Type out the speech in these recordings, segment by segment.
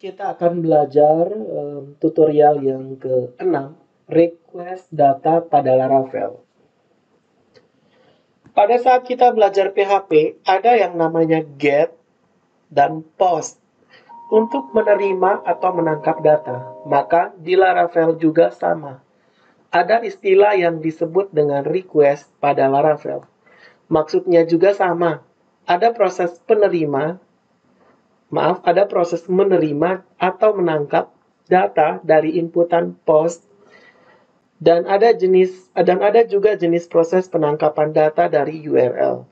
Kita akan belajar tutorial yang ke-6, request data pada Laravel. Pada saat kita belajar PHP, ada yang namanya get dan post untuk menerima atau menangkap data. Maka di Laravel juga sama. Ada istilah yang disebut dengan request pada Laravel. Maksudnya juga sama. Ada proses menerima atau menangkap data dari inputan post, dan ada juga jenis proses penangkapan data dari URL.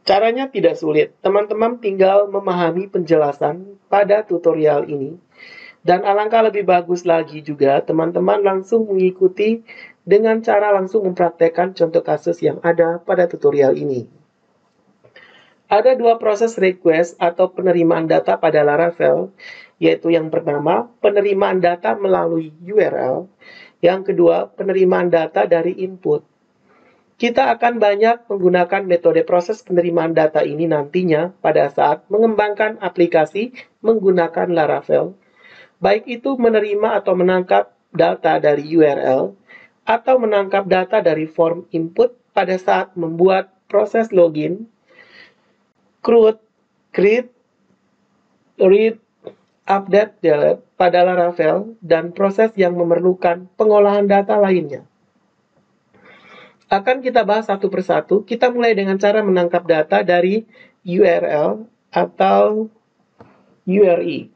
Caranya tidak sulit, teman-teman tinggal memahami penjelasan pada tutorial ini, dan alangkah lebih bagus lagi juga teman-teman langsung mengikuti dengan cara langsung mempraktekkan contoh kasus yang ada pada tutorial ini. Ada dua proses request atau penerimaan data pada Laravel, yaitu yang pertama, penerimaan data melalui URL. Yang kedua, penerimaan data dari input. Kita akan banyak menggunakan metode proses penerimaan data ini nantinya pada saat mengembangkan aplikasi menggunakan Laravel, baik itu menerima atau menangkap data dari URL, atau menangkap data dari form input pada saat membuat proses login, create, read, update, delete pada Laravel, dan proses yang memerlukan pengolahan data lainnya. Akan kita bahas satu persatu. Kita mulai dengan cara menangkap data dari URL atau URI.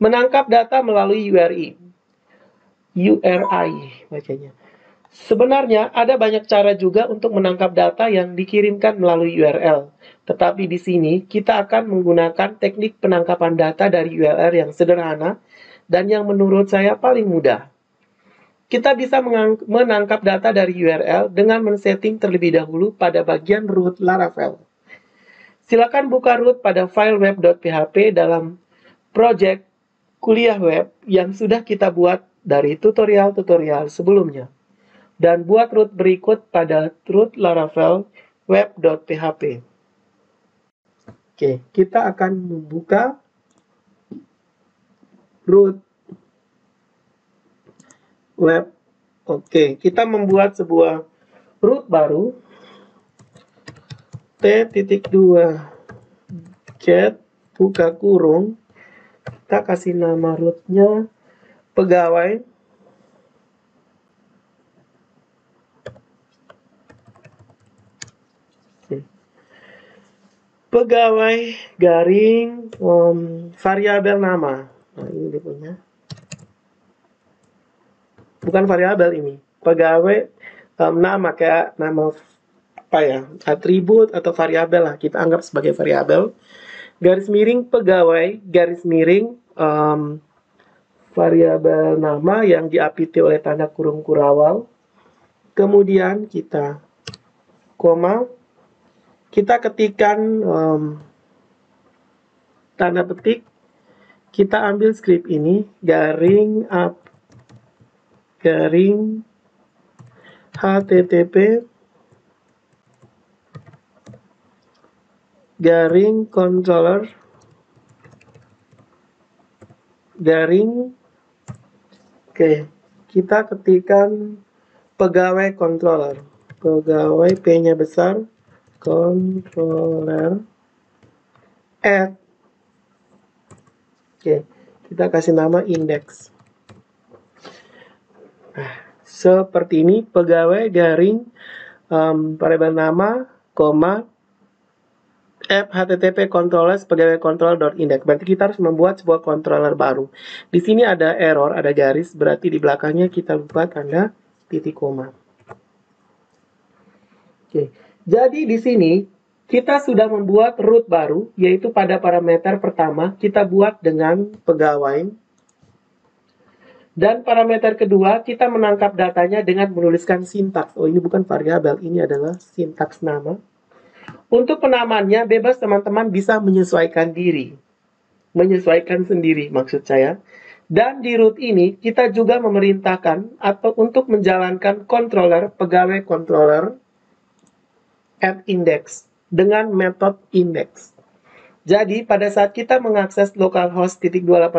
Menangkap data melalui URI bacanya. Sebenarnya ada banyak cara juga untuk menangkap data yang dikirimkan melalui URL. Tetapi di sini kita akan menggunakan teknik penangkapan data dari URL yang sederhana dan yang menurut saya paling mudah. Kita bisa menangkap data dari URL dengan men-setting terlebih dahulu pada bagian root Laravel. Silakan buka root pada file web.php dalam project kuliah web yang sudah kita buat dari tutorial-tutorial sebelumnya. Dan buat root berikut pada root Laravel web.php. Oke, kita akan membuka root web. Oke, kita membuat sebuah root baru. T.2 get buka kurung. Kita kasih nama rootnya pegawai. Pegawai garing variabel nama. Nah, ini dia punya. Bukan variabel ini. Pegawai nama, kayak nama apa ya? Atribut atau variabel lah. Kita anggap sebagai variabel. Garis miring pegawai, garis miring variabel nama yang diapiti oleh tanda kurung kurawal. Kemudian kita koma. Kita ketikkan tanda petik, kita ambil script ini, garing http garing controller garing, oke, kita ketikkan pegawai controller, pegawai P-nya besar, controller add. Oke, kita kasih nama index. Nah, seperti ini, pegawai garing variabel nama, koma, app http controller pegawai controller.index. Berarti kita harus membuat sebuah controller baru. Di sini ada error, ada garis, berarti di belakangnya kita buat tanda titik koma. Oke. Jadi di sini kita sudah membuat root baru, yaitu pada parameter pertama kita buat dengan pegawai. Dan parameter kedua kita menangkap datanya dengan menuliskan sintaks. Oh, ini bukan variabel, ini adalah sintaks nama. Untuk penamaannya bebas, teman-teman bisa menyesuaikan diri. Menyesuaikan sendiri maksud saya. Dan di root ini kita juga memerintahkan atau untuk menjalankan controller, pegawai controller add index dengan metode index. Jadi pada saat kita mengakses localhost 28.000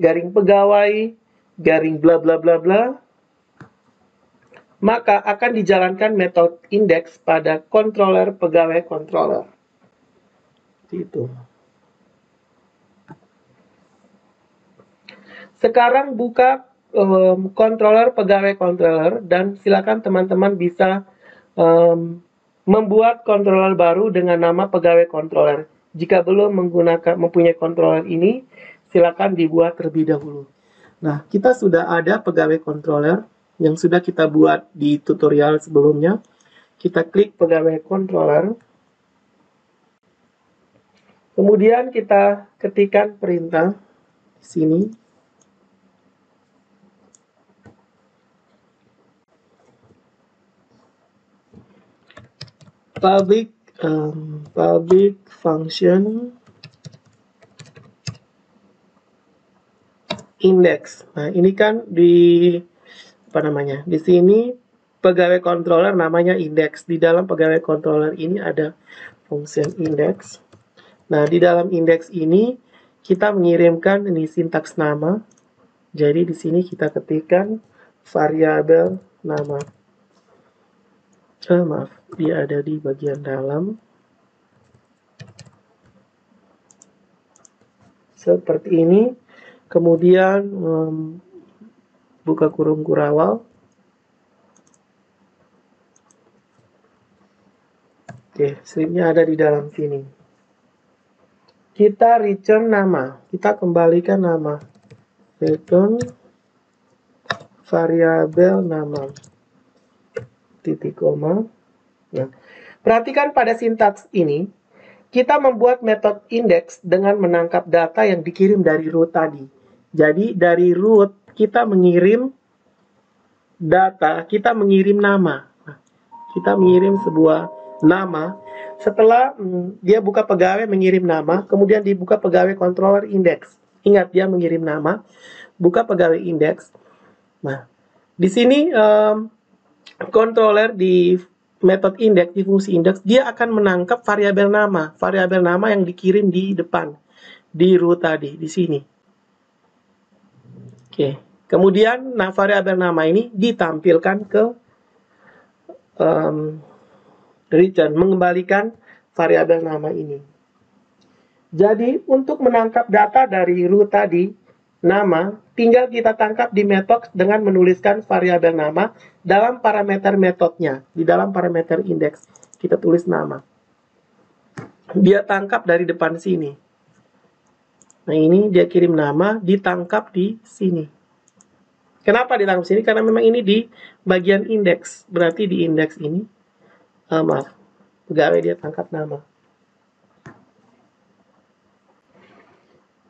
garing pegawai garing bla bla bla bla, maka akan dijalankan metode index pada controller pegawai controller. Itu. Sekarang buka controller pegawai controller dan silakan teman-teman bisa membuat controller baru dengan nama pegawai controller. Jika belum mempunyai controller ini, silakan dibuat terlebih dahulu. Nah, kita sudah ada pegawai controller yang sudah kita buat di tutorial sebelumnya. Kita klik pegawai controller. Kemudian kita ketikkan perintah di sini. Public function index. Nah, ini kan di di sini pegawai controller namanya index. Di dalam pegawai controller ini ada function index. Nah, di dalam index ini kita mengirimkan ini sintaks nama. Jadi di sini kita ketikkan variabel nama. Maaf, dia ada di bagian dalam. Seperti ini. Kemudian buka kurung kurawal. Oke, stripnya ada di dalam sini. Kita return nama. Kita kembalikan nama. Return variabel nama. Titik koma. Nah, perhatikan pada sintaks ini, kita membuat metode index dengan menangkap data yang dikirim dari root tadi. Jadi dari root kita mengirim data, kita mengirim nama. Nah, kita mengirim sebuah nama. Setelah dia buka pegawai mengirim nama, kemudian dibuka pegawai controller index. Ingat, dia mengirim nama, buka pegawai index. Nah, di sini controller di metode index, di fungsi index, dia akan menangkap variabel nama yang dikirim di depan, di root tadi, di sini. Oke, kemudian variabel nama ini ditampilkan ke return, mengembalikan variabel nama ini. Jadi, untuk menangkap data dari root tadi, nama, tinggal kita tangkap di metode dengan menuliskan variabel nama dalam parameter metodenya. Di dalam parameter index, kita tulis nama. Dia tangkap dari depan sini. Nah, ini dia kirim nama, ditangkap di sini. Kenapa ditangkap sini? Karena memang ini di bagian indeks. Berarti di indeks ini, maaf, pegawai dia tangkap nama.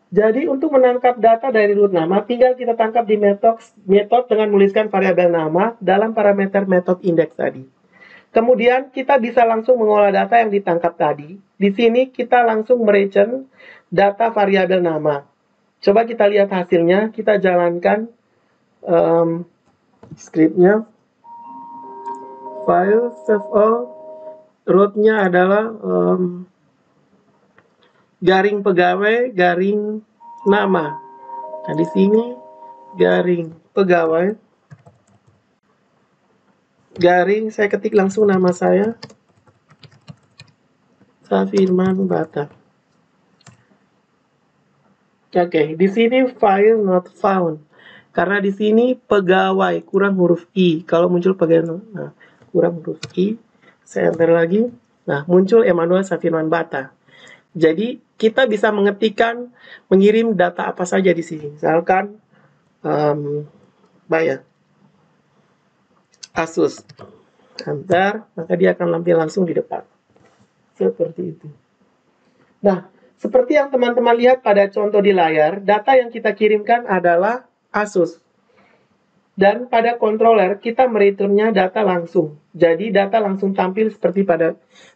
Jadi untuk menangkap data dari root nama, tinggal kita tangkap di metode dengan menuliskan variabel nama dalam parameter metode index tadi. Kemudian kita bisa langsung mengolah data yang ditangkap tadi. Di sini kita langsung mereturn data variabel nama. Coba kita lihat hasilnya, kita jalankan scriptnya. File save all, rootnya adalah garing pegawai, garing nama. Nah, di sini garing pegawai, garing, saya ketik langsung nama saya, Safirman Bata. Oke, di sini file not found. Karena di sini pegawai kurang huruf I. Kalau muncul pegawai, nah, kurang huruf I, saya enter lagi. Nah, muncul Emmanuel Safirman Bata. Jadi kita bisa mengirim data apa saja di sini. Misalkan bayar Asus, enter, maka dia akan tampil langsung di depan. Seperti itu. Nah, seperti yang teman-teman lihat pada contoh di layar, data yang kita kirimkan adalah Asus. Dan pada controller kita mereturnnya data langsung. Jadi data langsung tampil seperti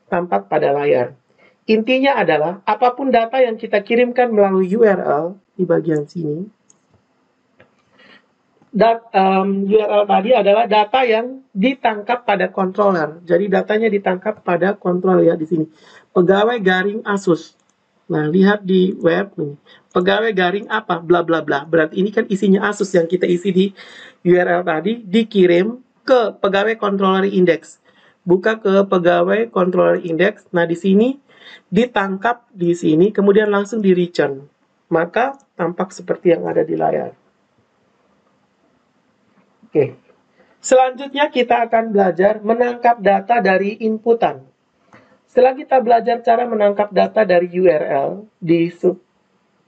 tampak pada layar. Intinya adalah, apapun data yang kita kirimkan melalui URL di bagian sini, URL tadi adalah data yang ditangkap pada controller. Jadi datanya ditangkap pada controller ya di sini. Pegawai garing Asus. Nah, lihat di web nih. Pegawai garing apa? Bla bla bla. Berarti ini kan isinya Asus yang kita isi di URL tadi dikirim ke pegawai controller index. Buka ke pegawai controller index. Nah, di sini ditangkap di sini kemudian langsung di return. Maka tampak seperti yang ada di layar. Oke. Selanjutnya kita akan belajar menangkap data dari inputan. Setelah kita belajar cara menangkap data dari URL di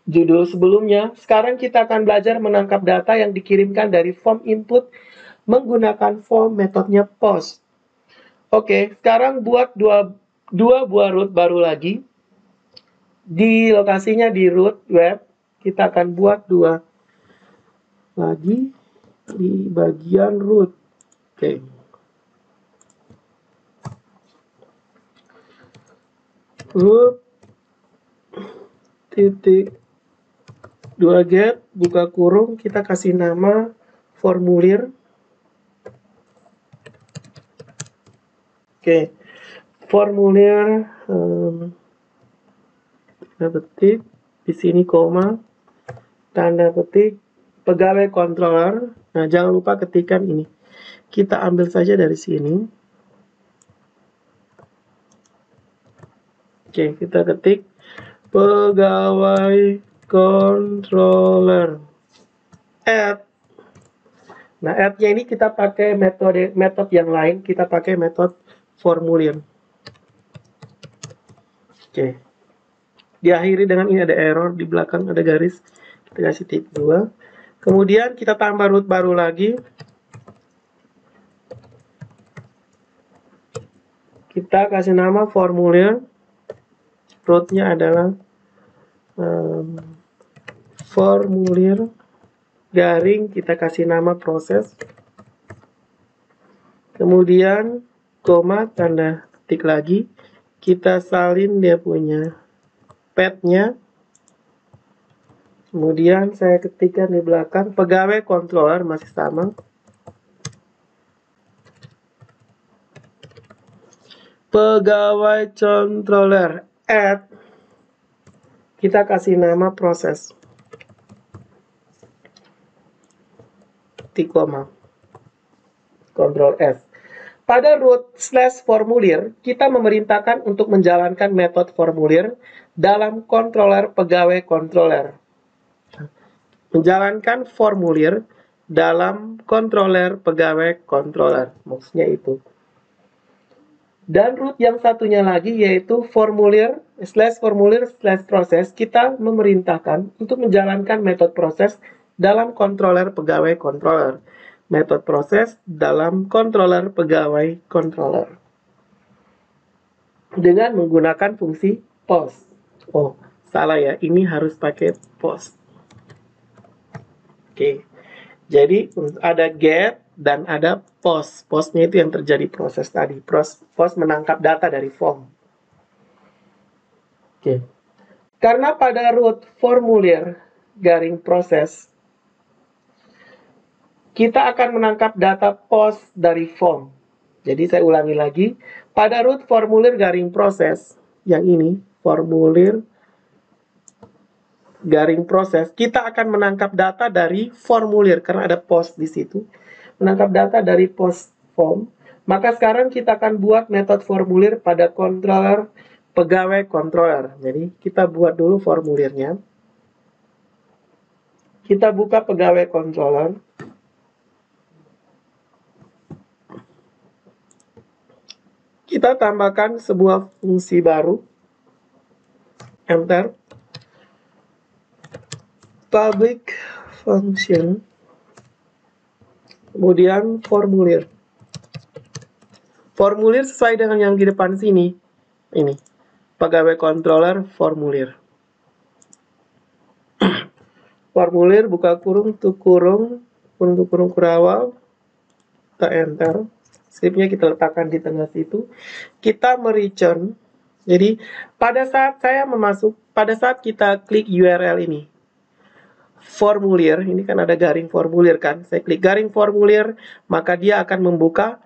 judul sebelumnya, sekarang kita akan belajar menangkap data yang dikirimkan dari form input menggunakan form metodenya post. Oke, sekarang buat dua buah root baru lagi. Di lokasinya di root web, kita akan buat dua lagi di bagian root. Oke. Root titik 2 get buka kurung, kita kasih nama formulir. Oke, formulir tanda petik di sini koma tanda petik pegawai controller. Nah, jangan lupa ketikkan ini. Kita ambil saja dari sini. Oke, kita ketik pegawai controller add. Nah, add-nya ini kita pakai metode yang lain, kita pakai metode formulir. Oke. Diakhiri dengan ini ada error, di belakang ada garis. Kita kasih titik 2. Kemudian kita tambah root baru lagi. Kita kasih nama formulir. Rootnya adalah formulir garing, kita kasih nama proses. Kemudian koma tanda ketik lagi. Kita salin dia punya path-nya. Kemudian saya ketikkan di belakang pegawai controller masih sama. Pegawai controller add, kita kasih nama proses. Titik koma. Ctrl S. Pada root slash formulir, kita memerintahkan untuk menjalankan metode formulir dalam controller pegawai controller. Menjalankan formulir dalam controller pegawai controller. Maksudnya itu. Dan root yang satunya lagi yaitu formulir slash proses, kita memerintahkan untuk menjalankan metode proses dalam controller pegawai controller. Metode proses dalam controller pegawai controller. Dengan menggunakan fungsi post. Oh, salah ya. Ini harus pakai post. Oke. Jadi ada get dan ada post. Postnya itu yang terjadi proses tadi. Post menangkap data dari form. Oke. Karena pada root formulir garing proses, kita akan menangkap data post dari form. Jadi saya ulangi lagi. Pada root formulir garing proses, yang ini, formulir garing proses, kita akan menangkap data dari formulir karena ada post di situ. Menangkap data dari post form. Maka sekarang kita akan buat metode formulir pada controller pegawai controller. Jadi kita buat dulu formulirnya. Kita buka pegawai controller. Kita tambahkan sebuah fungsi baru. Enter. Public function. Kemudian formulir. Formulir sesuai dengan yang di depan sini. Ini. Pegawai controller formulir. Formulir buka kurung, tutup kurung kurawal. Kita enter. Scriptnya kita letakkan di tengah situ. Kita mereturn. Jadi pada saat kita klik URL ini, formulir, ini kan ada garing formulir kan. Saya klik garing formulir, maka dia akan membuka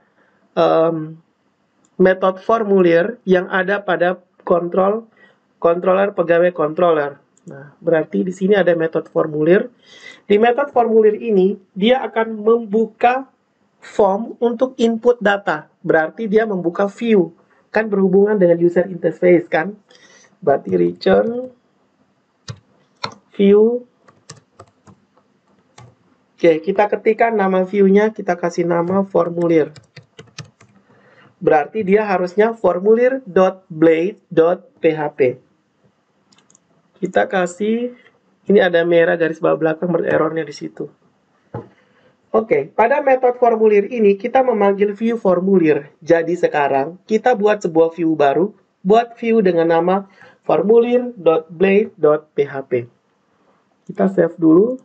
metode formulir yang ada pada kontrol controller pegawai controller. Nah, berarti di sini ada metode formulir. Di metode formulir ini, dia akan membuka form untuk input data. Berarti dia membuka view. Kan berhubungan dengan user interface kan? Berarti return view. Oke, kita ketikkan nama view-nya, kita kasih nama formulir. Berarti dia harusnya formulir.blade.php. Kita kasih, ini ada merah garis bawah belakang bererrornya di situ. Oke, pada metode formulir ini kita memanggil view formulir. Jadi sekarang kita buat sebuah view baru, buat view dengan nama formulir.blade.php. Kita save dulu.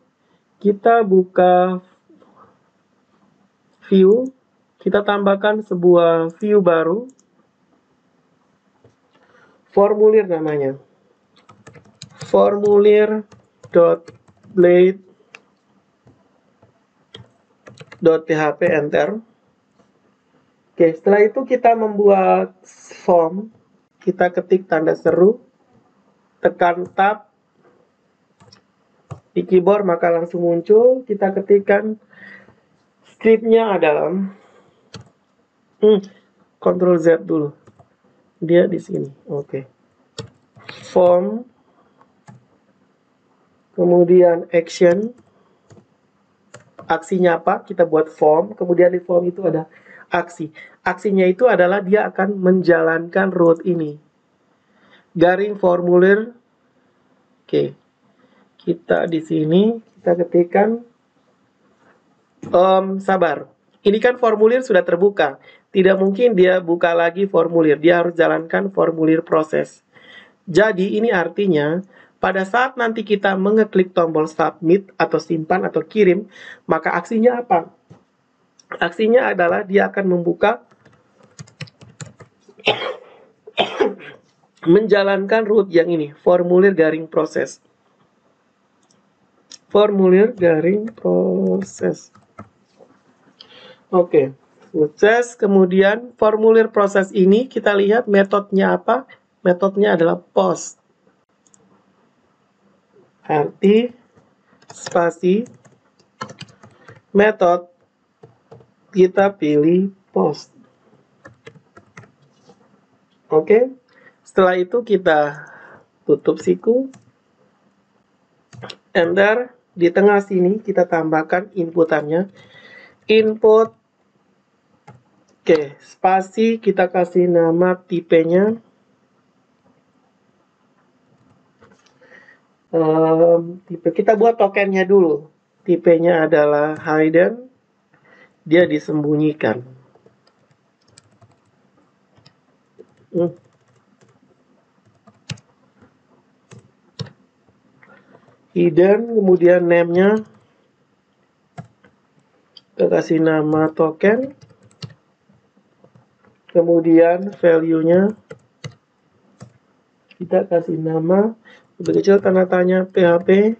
Kita buka view, kita tambahkan sebuah view baru. Formulir namanya. Formulir.blade.php, enter. Oke, setelah itu kita membuat form. Kita ketik tanda seru, tekan tab di keyboard maka langsung muncul. Kita ketikkan scriptnya adalah Ctrl Z dulu. Dia di sini. Oke. Form, kemudian action. Aksinya apa? Kita buat form, kemudian di form itu ada aksi. Aksinya itu adalah dia akan menjalankan route ini. Garing formulir. Oke. Kita di sini, kita ketikkan sabar. Ini kan formulir sudah terbuka. Tidak mungkin dia buka lagi formulir. Dia harus jalankan formulir proses. Jadi ini artinya pada saat nanti kita mengeklik tombol submit atau simpan atau kirim, maka aksinya apa? Aksinya adalah dia akan membuka menjalankan route yang ini, formulir garing proses. Formulir garing proses. Oke, sukses. Kemudian formulir proses ini kita lihat metodenya apa? Metodenya adalah post. Arti spasi metode kita pilih post. Oke. Setelah itu kita tutup siku. Enter. Di tengah sini kita tambahkan inputannya. Input. Oke, spasi kita kasih nama tipenya. Tipe kita buat tokennya dulu. Tipenya adalah hidden. Dia disembunyikan. Hidden, kemudian name-nya kita kasih nama token. Kemudian value-nya kita kasih nama lebih kecil tanda tanya PHP,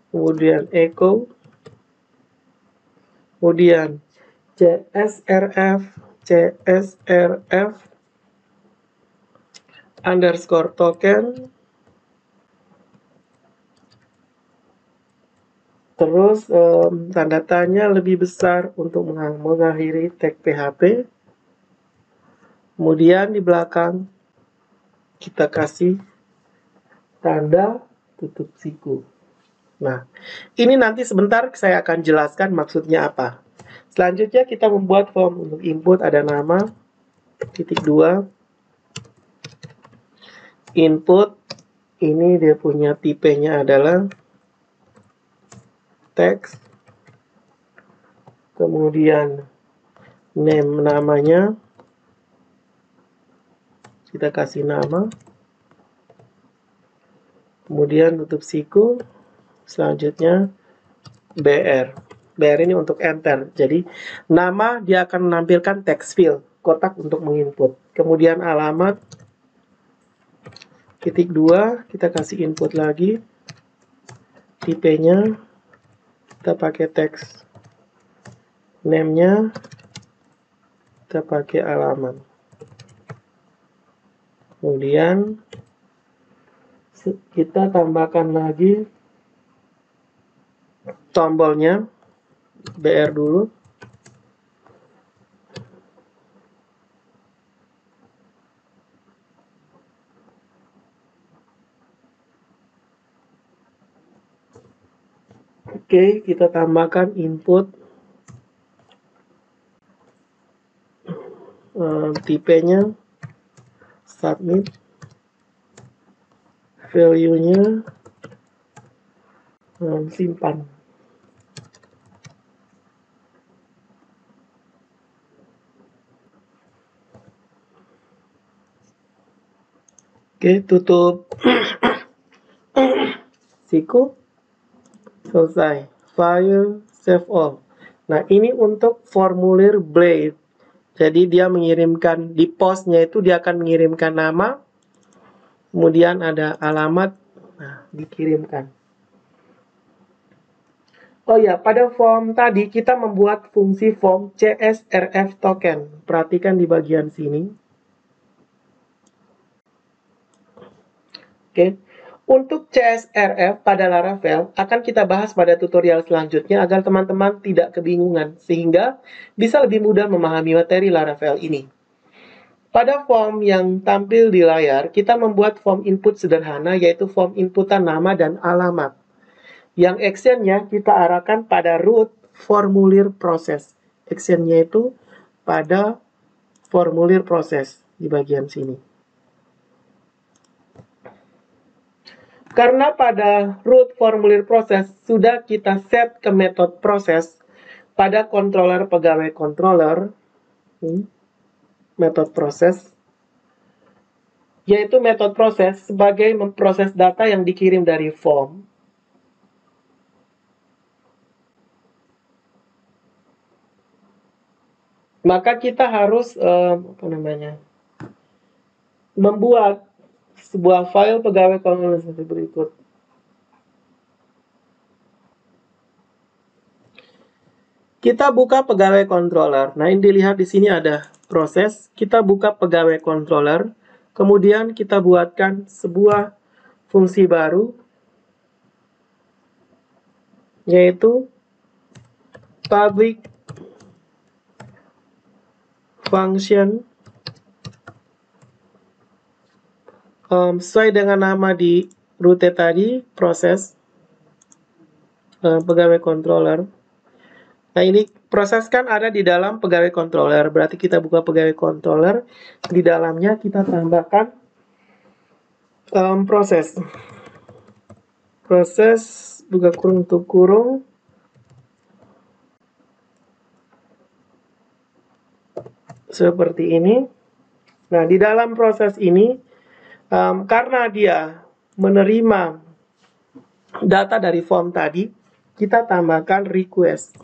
kemudian echo, kemudian CSRF underscore token, terus tanda tanya lebih besar untuk mengakhiri tag PHP, kemudian di belakang kita kasih tanda tutup siku. Nah, ini nanti sebentar saya akan jelaskan maksudnya apa. Selanjutnya kita membuat form untuk input, ada nama, _2, input, ini dia punya tipenya adalah text, kemudian name namanya, kita kasih nama, kemudian tutup siku, selanjutnya BR. BR ini untuk enter. Jadi nama dia akan menampilkan text field, kotak untuk menginput. Kemudian alamat, _2, kita kasih input lagi. Tipenya kita pakai text. Name-nya kita pakai alamat. Kemudian Kita tambahkan lagi tombolnya, BR dulu. Oke, kita tambahkan input, tipenya, submit, value-nya, simpan. Oke, tutup siku, selesai. File, save all. Nah, ini untuk formulir Blade. Jadi dia mengirimkan di postnya itu dia akan mengirimkan nama, kemudian ada alamat, nah dikirimkan. Oh ya, pada form tadi kita membuat fungsi form CSRF token. Perhatikan di bagian sini. Oke. Untuk CSRF pada Laravel akan kita bahas pada tutorial selanjutnya agar teman-teman tidak kebingungan sehingga bisa lebih mudah memahami materi Laravel ini. Pada form yang tampil di layar, kita membuat form input sederhana yaitu form inputan nama dan alamat. Yang actionnya kita arahkan pada root formulir proses. Actionnya itu pada formulir proses di bagian sini. Karena pada root formulir proses sudah kita set ke metode proses pada controller pegawai controller, metode proses, yaitu metode proses sebagai memproses data yang dikirim dari form. Maka kita harus membuat sebuah file pegawai controller seperti berikut. Kita buka pegawai controller. Nah, ini dilihat di sini ada proses. Kita buka pegawai controller. Kemudian kita buatkan sebuah fungsi baru, yaitu public function sesuai dengan nama di root tadi, proses pegawai controller. Nah, ini proses kan ada di dalam pegawai controller. Berarti kita buka pegawai controller. Di dalamnya kita tambahkan proses. Proses, buka kurung tutup kurung. Seperti ini. Nah, di dalam proses ini, karena dia menerima data dari form tadi, kita tambahkan request.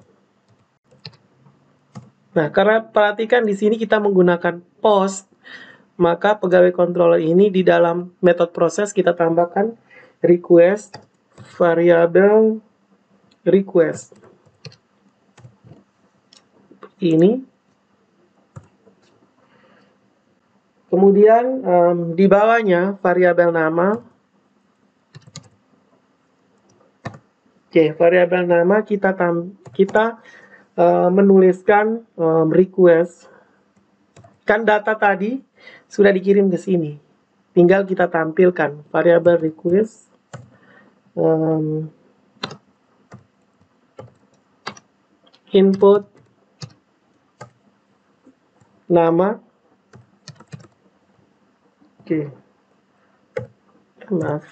Nah, karena perhatikan di sini kita menggunakan post, maka pegawai controller ini di dalam metode proses kita tambahkan request variabel request. Ini. Kemudian di bawahnya variabel nama. Oke, variabel nama kita menuliskan request. Kan data tadi sudah dikirim ke sini. Tinggal kita tampilkan variabel request. Input nama. Oke. Maaf.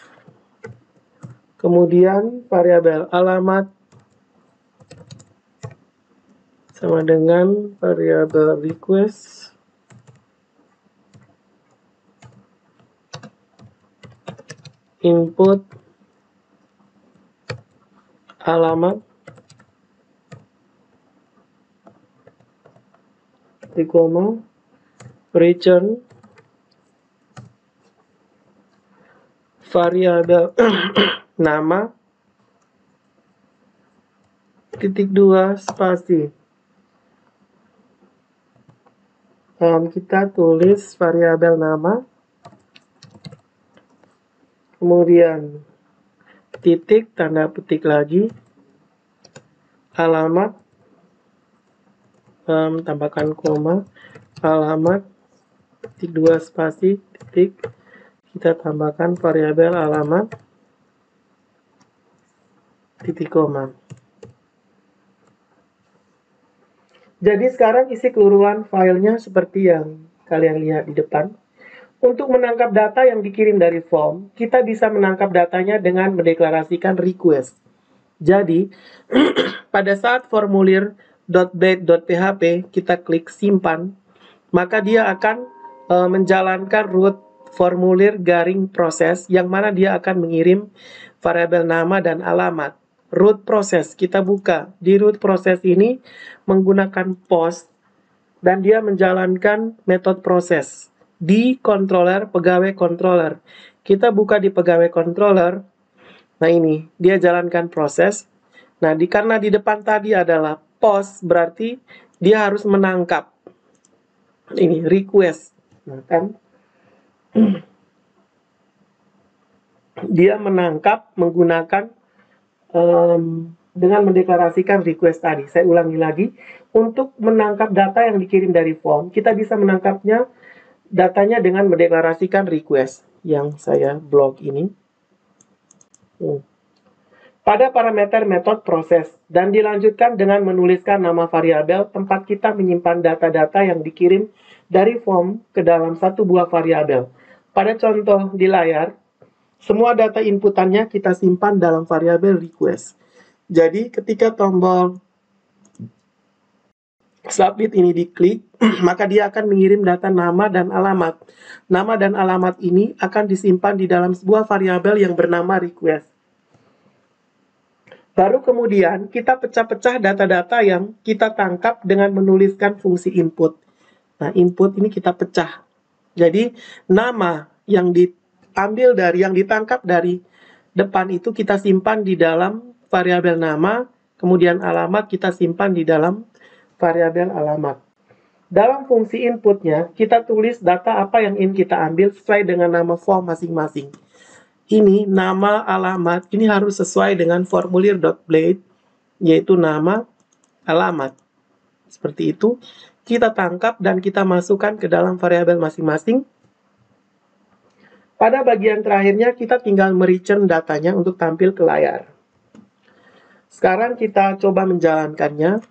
Kemudian variabel alamat sama dengan variabel request input alamat di koma return variabel nama titik 2 spasi. Kita tulis variabel nama kemudian titik, tanda petik lagi, alamat, tambahkan koma, alamat, titik 2 spasi, titik, kita tambahkan variabel alamat, titik koma. Jadi sekarang isi keseluruhan filenya seperti yang kalian lihat di depan. Untuk menangkap data yang dikirim dari form, kita bisa menangkap datanya dengan mendeklarasikan request. Jadi, pada saat formulir .blade.php kita klik simpan, maka dia akan menjalankan root formulir garing proses, yang mana dia akan mengirim variabel nama dan alamat. Root proses, kita buka. Di root proses ini menggunakan post, dan dia menjalankan metode proses di controller, pegawai controller. Kita buka di pegawai controller. Nah ini, dia jalankan proses. Nah, karena di depan tadi adalah post, berarti dia harus menangkap. Ini, request. Nah, kan? Dia menangkap menggunakan dengan mendeklarasikan request tadi. Saya ulangi lagi. Untuk menangkap data yang dikirim dari form, kita bisa menangkapnya datanya dengan mendeklarasikan request yang saya blok ini. Pada parameter metode proses, dan dilanjutkan dengan menuliskan nama variabel tempat kita menyimpan data-data yang dikirim dari form ke dalam satu buah variabel. Pada contoh di layar, semua data inputannya kita simpan dalam variabel request. Jadi ketika tombol submit ini diklik, maka dia akan mengirim data nama dan alamat. Nama dan alamat ini akan disimpan di dalam sebuah variabel yang bernama request. Baru kemudian kita pecah-pecah data-data yang kita tangkap dengan menuliskan fungsi input. Nah, input ini kita pecah. Jadi, nama yang diambil dari, yang ditangkap dari depan itu kita simpan di dalam variabel nama, kemudian alamat kita simpan di dalam variabel alamat. Dalam fungsi inputnya, kita tulis data apa yang ingin kita ambil sesuai dengan nama form masing-masing. Ini nama, alamat, ini harus sesuai dengan formulir.blade, yaitu nama, alamat. Seperti itu, kita tangkap dan kita masukkan ke dalam variabel masing-masing. Pada bagian terakhirnya, kita tinggal mereturn datanya untuk tampil ke layar. Sekarang kita coba menjalankannya.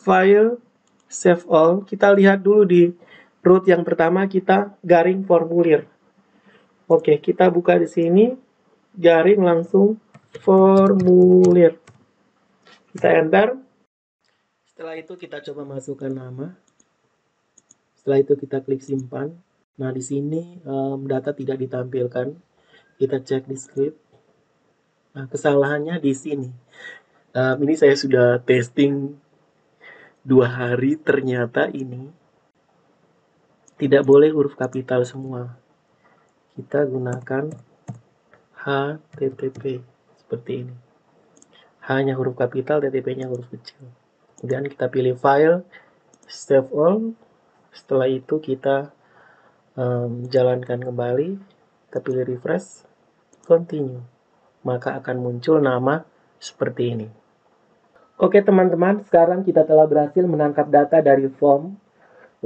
File, save all. Kita lihat dulu di root yang pertama, kita garing formulir. Oke, kita buka di sini, garing langsung formulir. Kita enter. Setelah itu kita coba masukkan nama. Setelah itu kita klik simpan. Nah, di sini data tidak ditampilkan. Kita cek di script. Nah, kesalahannya di sini. Ini saya sudah testing 2 hari, ternyata ini tidak boleh huruf kapital semua. Kita gunakan HTTP seperti ini. H-nya huruf kapital, TTP-nya huruf kecil. Kemudian kita pilih file, save all. Setelah itu kita jalankan kembali. Kita pilih refresh, continue. Maka akan muncul nama seperti ini. Oke teman-teman, sekarang kita telah berhasil menangkap data dari form,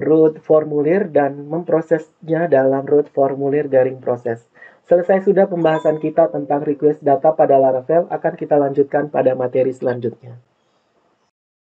root formulir, dan memprosesnya dalam root formulir garing proses. Selesai sudah pembahasan kita tentang request data pada Laravel, akan kita lanjutkan pada materi selanjutnya.